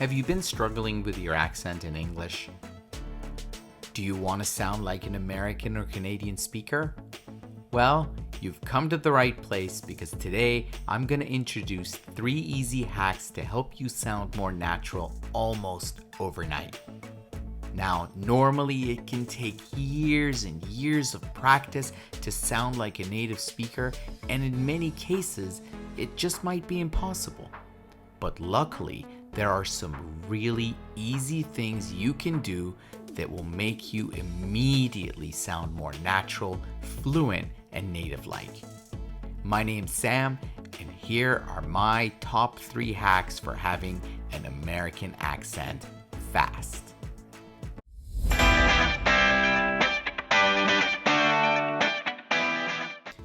Have you been struggling with your accent in English? Do you want to sound like an American or Canadian speaker? Well, you've come to the right place because today I'm going to introduce 3 easy hacks to help you sound more natural almost overnight. Now, normally it can take years and years of practice to sound like a native speaker, and in many cases, it just might be impossible. But luckily, there are some really easy things you can do that will make you immediately sound more natural, fluent, and native-like. My name's Sam, and here are my top 3 hacks for having an American accent fast.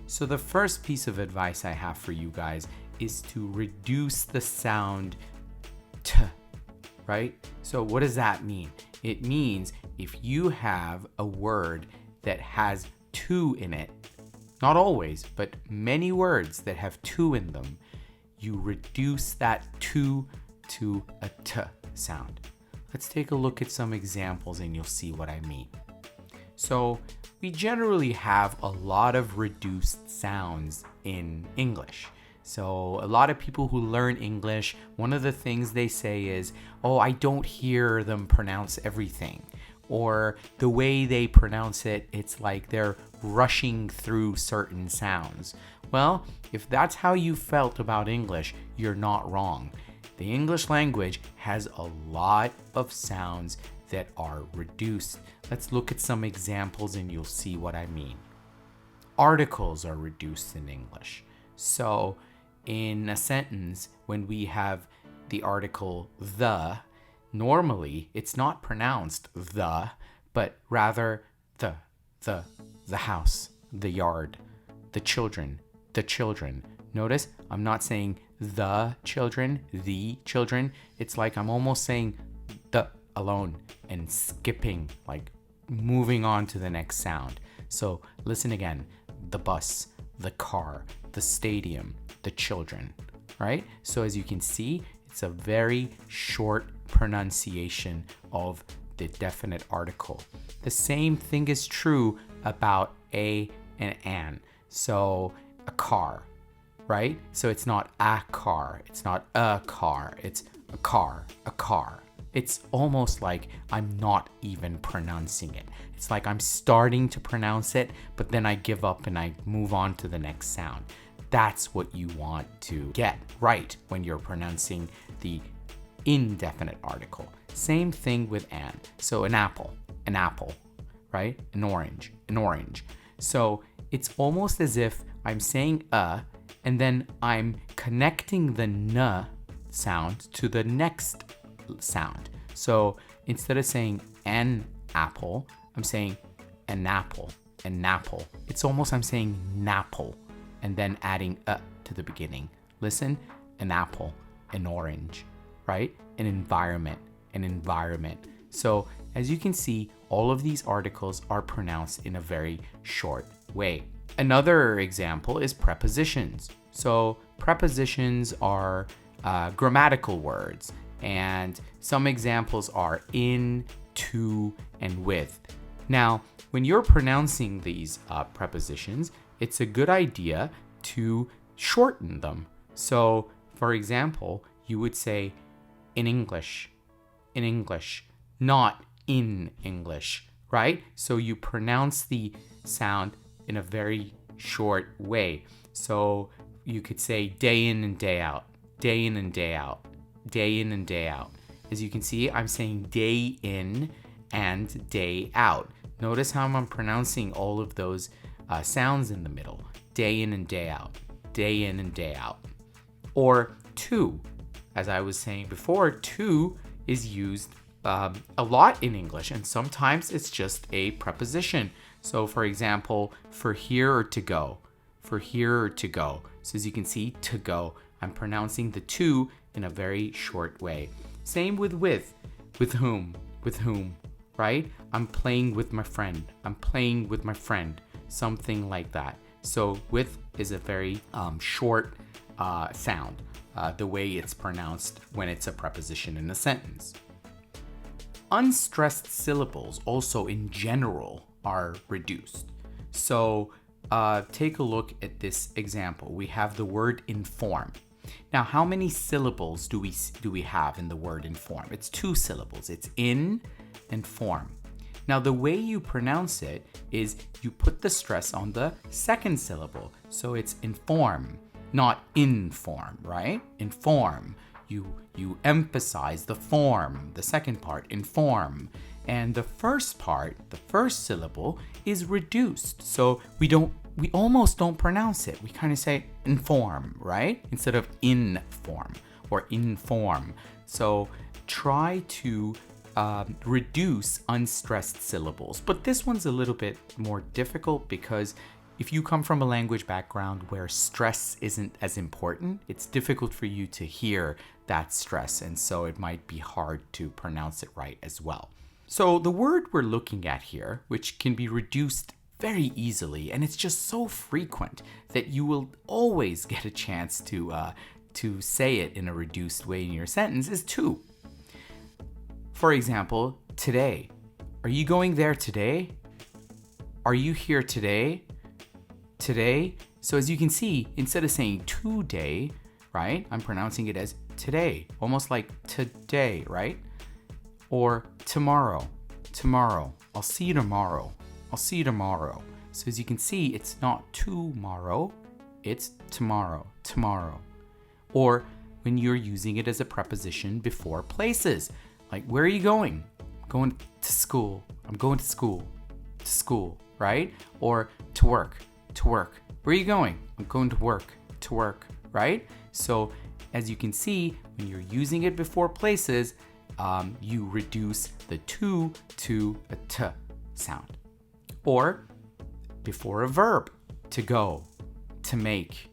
So the first piece of advice I have for you guys is to reduce the sound t, right? So what does that mean? It means if you have a word that has to in it, not always, but many words that have to in them, you reduce that to a t sound. Let's take a look at some examples and you'll see what I mean. So we generally have a lot of reduced sounds in English. So a lot of people who learn English, one of the things they say is, oh, I don't hear them pronounce everything. Or the way they pronounce it, it's like they're rushing through certain sounds. Well, if that's how you felt about English, you're not wrong. The English language has a lot of sounds that are reduced. Let's look at some examples and you'll see what I mean. Articles are reduced in English. So in a sentence, when we have the article the, normally it's not pronounced the, but rather the house, the yard, the children. Notice I'm not saying the children. It's like I'm almost saying the alone and skipping, like moving on to the next sound. So listen again. The bus, the car, the stadium, the children, right? So as you can see, it's a very short pronunciation of the definite article. The same thing is true about a and an. So a car, right? So it's not a car, it's not a car, it's a car. It's almost like I'm not even pronouncing it. It's like I'm starting to pronounce it, but then I give up and I move on to the next sound. That's what you want to get right when you're pronouncing the indefinite article. Same thing with an. So an apple, right? An orange. So it's almost as if I'm saying and then I'm connecting the n sound to the next sound. So instead of saying an apple, I'm saying an apple. It's almost I'm saying napple and then adding to the beginning. Listen, an apple, an orange, right? An environment. So as you can see, all of these articles are pronounced in a very short way. Another example is prepositions. So prepositions are grammatical words. And some examples are in, to, and with. Now, when you're pronouncing these prepositions, it's a good idea to shorten them. So, for example, you would say in English, not in English, right? So you pronounce the sound in a very short way. So you could say day in and day out. As you can see, I'm saying day in and day out. Notice how I'm pronouncing all of those sounds in the middle. Day in and day out. Or to, as I was saying before, to is used a lot in English, and sometimes it's just a preposition. So for example, for here or to go. So as you can see, to go, I'm pronouncing the to in a very short way. Same with whom, right? I'm playing with my friend, something like that. So with is a very short sound. the way it's pronounced when it's a preposition in a sentence. Unstressed syllables also in general are reduced. So take a look at this example. We have the word inform. Now, how many syllables do we have in the word inform? It's 2 syllables. It's in and form. Now, the way you pronounce it is you put the stress on the second syllable. So it's inform, not inform, right? Inform. You emphasize the form, the second part, inform. And the first part, the first syllable, is reduced. So we almost don't pronounce it. We kind of say inform, right? Instead of inform or inform. So try to reduce unstressed syllables. But this one's a little bit more difficult because if you come from a language background where stress isn't as important, it's difficult for you to hear that stress. And so it might be hard to pronounce it right as well. So the word we're looking at here, which can be reduced very easily, and it's just so frequent that you will always get a chance to say it in a reduced way in your sentence, is to. For example, today. Are you going there today? Are you here today? Today. So as you can see, instead of saying today, right, I'm pronouncing it as today, almost like today, right? Or tomorrow. Tomorrow. I'll see you tomorrow. I'll see you tomorrow. So as you can see, it's not tomorrow, it's tomorrow. Tomorrow. Or when you're using it as a preposition before places. Like, where are you going? I'm going to school. I'm going to school. To school, right? Or to work. To work. Where are you going? I'm going to work. To work, right? So as you can see, when you're using it before places, you reduce the to a t sound. Or before a verb, to go, to make,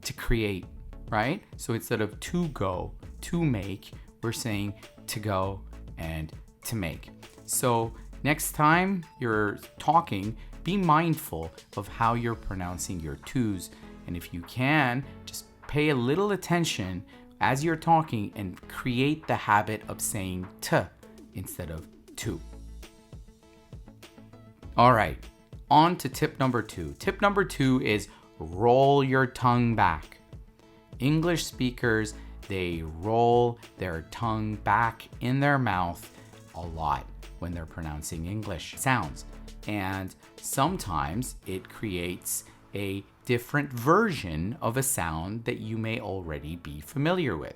to create, right? So instead of to go, to make, we're saying to go and to make. So next time you're talking, be mindful of how you're pronouncing your to's. And if you can, just pay a little attention as you're talking and create the habit of saying t instead of to. All right, on to tip number 2. Tip number 2 is roll your tongue back. English speakers, they roll their tongue back in their mouth a lot when they're pronouncing English sounds. And sometimes it creates a different version of a sound that you may already be familiar with.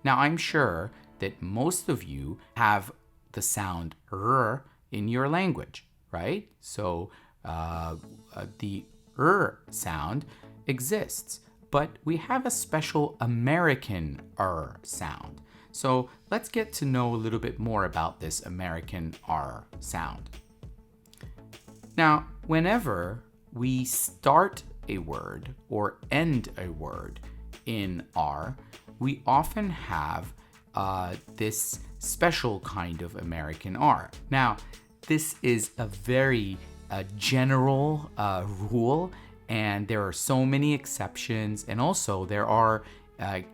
Now, I'm sure that most of you have the sound r in your language, right? So the sound exists, but we have a special American sound. So let's get to know a little bit more about this American sound. Now, whenever we start a word or end a word in R, we often have this special kind of American R. Now, this is a very general rule, and there are so many exceptions, and also there are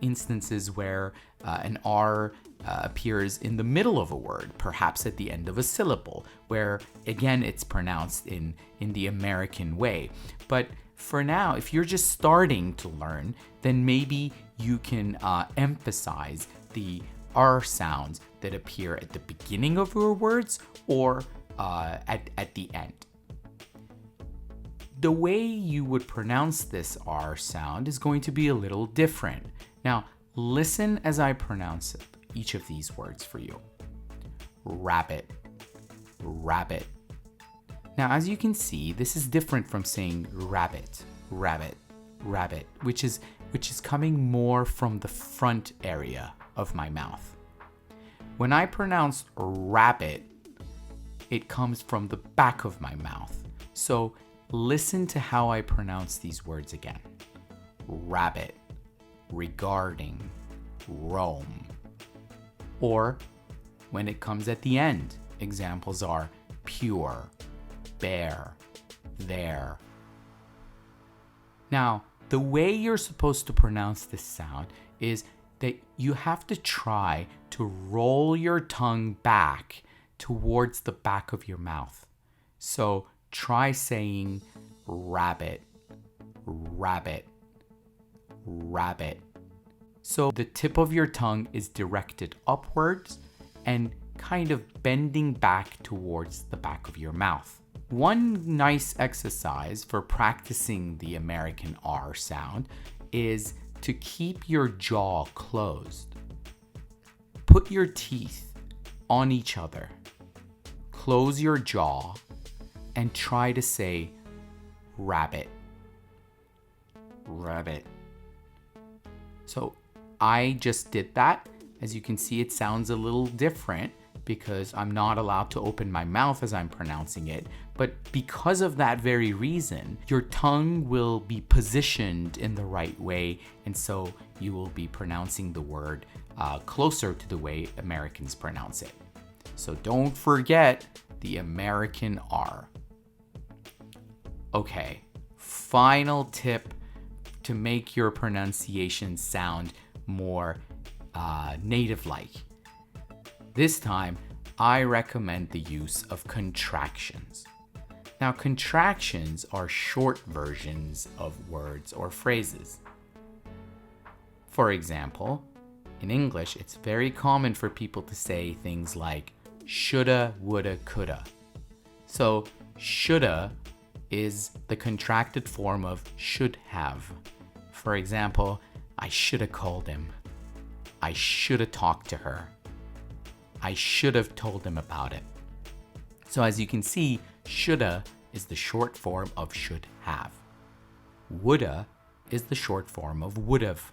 instances where an R appears in the middle of a word, perhaps at the end of a syllable, where again it's pronounced in the American way. But for now, if you're just starting to learn, then maybe you can emphasize the R sounds that appear at the beginning of your words or at the end. The way you would pronounce this R sound is going to be a little different. Now, listen as I pronounce each of these words for you. Rabbit, rabbit. Now, as you can see, this is different from saying rabbit, rabbit, rabbit, which is coming more from the front area of my mouth. When I pronounce rabbit, it comes from the back of my mouth. So listen to how I pronounce these words again. Rabbit, regarding, Rome. Or when it comes at the end, examples are pure, bear, there. Now, the way you're supposed to pronounce this sound is that you have to try to roll your tongue back towards the back of your mouth. So try saying rabbit, rabbit, rabbit. So the tip of your tongue is directed upwards and kind of bending back towards the back of your mouth. One nice exercise for practicing the American R sound is to keep your jaw closed. Put your teeth on each other. Close your jaw and try to say rabbit, rabbit. So I just did that. As you can see, it sounds a little different because I'm not allowed to open my mouth as I'm pronouncing it. But because of that very reason, your tongue will be positioned in the right way, and so you will be pronouncing the word closer to the way Americans pronounce it. So don't forget the American R. Okay, final tip to make your pronunciation sound more native-like. This time, I recommend the use of contractions. Now, contractions are short versions of words or phrases. For example, in English, it's very common for people to say things like shoulda, woulda, coulda. So, shoulda is the contracted form of should have. For example, I should have called him. I should have talked to her. I should have told him about it. So as you can see, shoulda is the short form of should have. Woulda is the short form of would have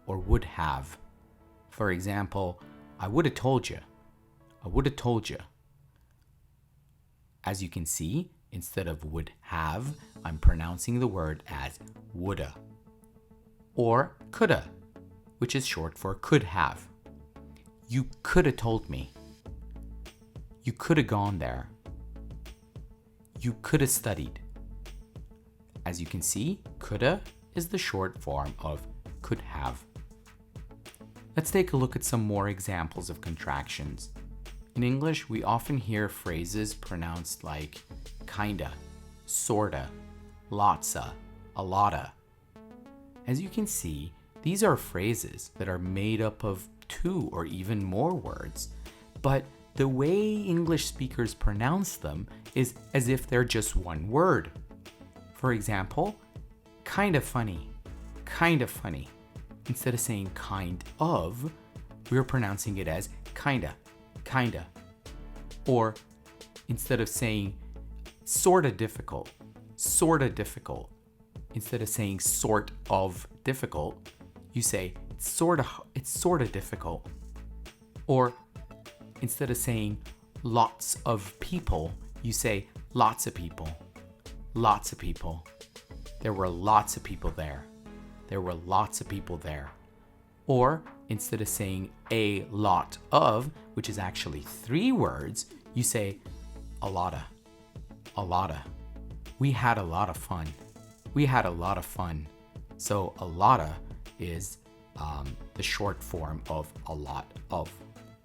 or would have. For example, I would have told you. I would have told you. As you can see, instead of would have, I'm pronouncing the word as woulda. Or coulda, which is short for could have. You could have told me. You could have gone there. You could have studied. As you can see, coulda is the short form of could have. Let's take a look at some more examples of contractions. In English, we often hear phrases pronounced like kinda, sorta, lotsa, a lotta. As you can see, these are phrases that are made up of 2 or even more words, but the way English speakers pronounce them is as if they're just one word. For example, kind of funny, kind of funny. Instead of saying kind of, we're pronouncing it as kinda, kinda. Or instead of saying sorta difficult, sorta difficult. Instead of saying sort of difficult, you say it's sorta difficult. Or instead of saying lots of people, you say lots of people. Lots of people. There were lots of people there. There were lots of people there. Or instead of saying a lot of, which is actually 3 words, you say a lotta. A lotta. We had a lot of fun. We had a lot of fun. So a lotta is the short form of a lot of.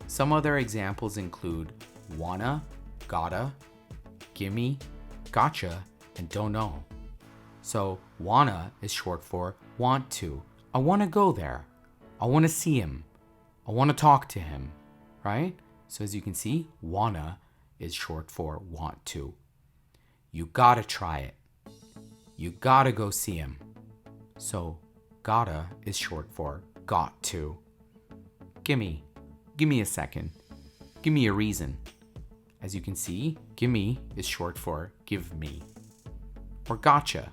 Some other examples include wanna, gotta, gimme, gotcha, and don't know. So wanna is short for want to. I want to go there. I want to see him. I want to talk to him, right? So as you can see, wanna is short for want to. You gotta try it. You gotta go see him. So gotta is short for got to. Gimme a second. Give me a reason. As you can see, gimme is short for give me. Or gotcha.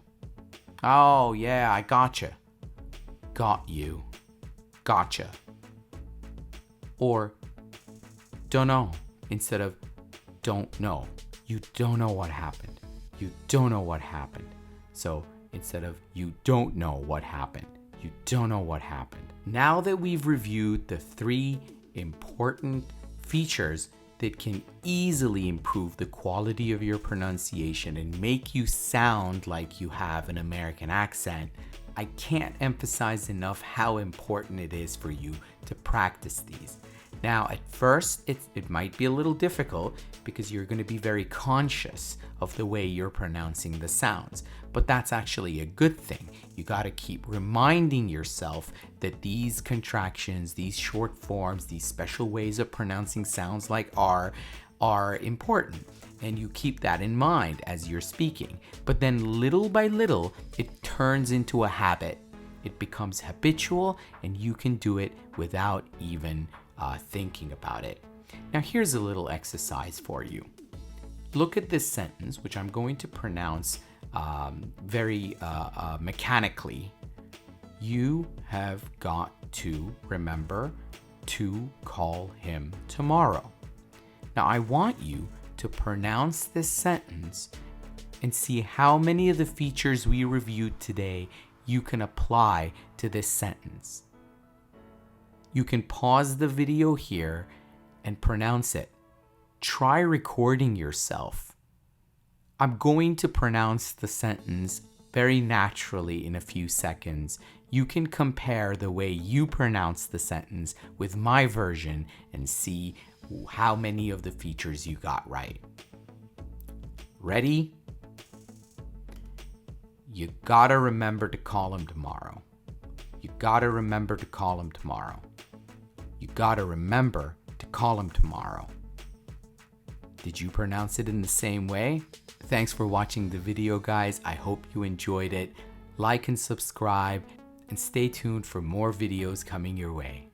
Oh yeah, I gotcha. Got you. Gotcha. Or don't know instead of don't know. You don't know what happened. You don't know what happened. So instead of you don't know what happened, you don't know what happened. Now that we've reviewed the 3 important features that can easily improve the quality of your pronunciation and make you sound like you have an American accent, I can't emphasize enough how important it is for you to practice these. Now, at first, it might be a little difficult because you're going to be very conscious of the way you're pronouncing the sounds, but that's actually a good thing. You got to keep reminding yourself that these contractions, these short forms, these special ways of pronouncing sounds like R are important, and you keep that in mind as you're speaking. But then little by little, it turns into a habit. It becomes habitual, and you can do it without even thinking about it. Now, here's a little exercise for you. Look at this sentence, which I'm going to pronounce very mechanically. You have got to remember to call him tomorrow. Now, I want you to pronounce this sentence and see how many of the features we reviewed today you can apply to this sentence. You can pause the video here and pronounce it. Try recording yourself. I'm going to pronounce the sentence very naturally in a few seconds. You can compare the way you pronounce the sentence with my version and see how many of the features you got right. Ready? You gotta remember to call him tomorrow. You gotta remember to call him tomorrow. You gotta remember to call him tomorrow. Did you pronounce it in the same way? Thanks for watching the video, guys. I hope you enjoyed it. Like and subscribe, and stay tuned for more videos coming your way.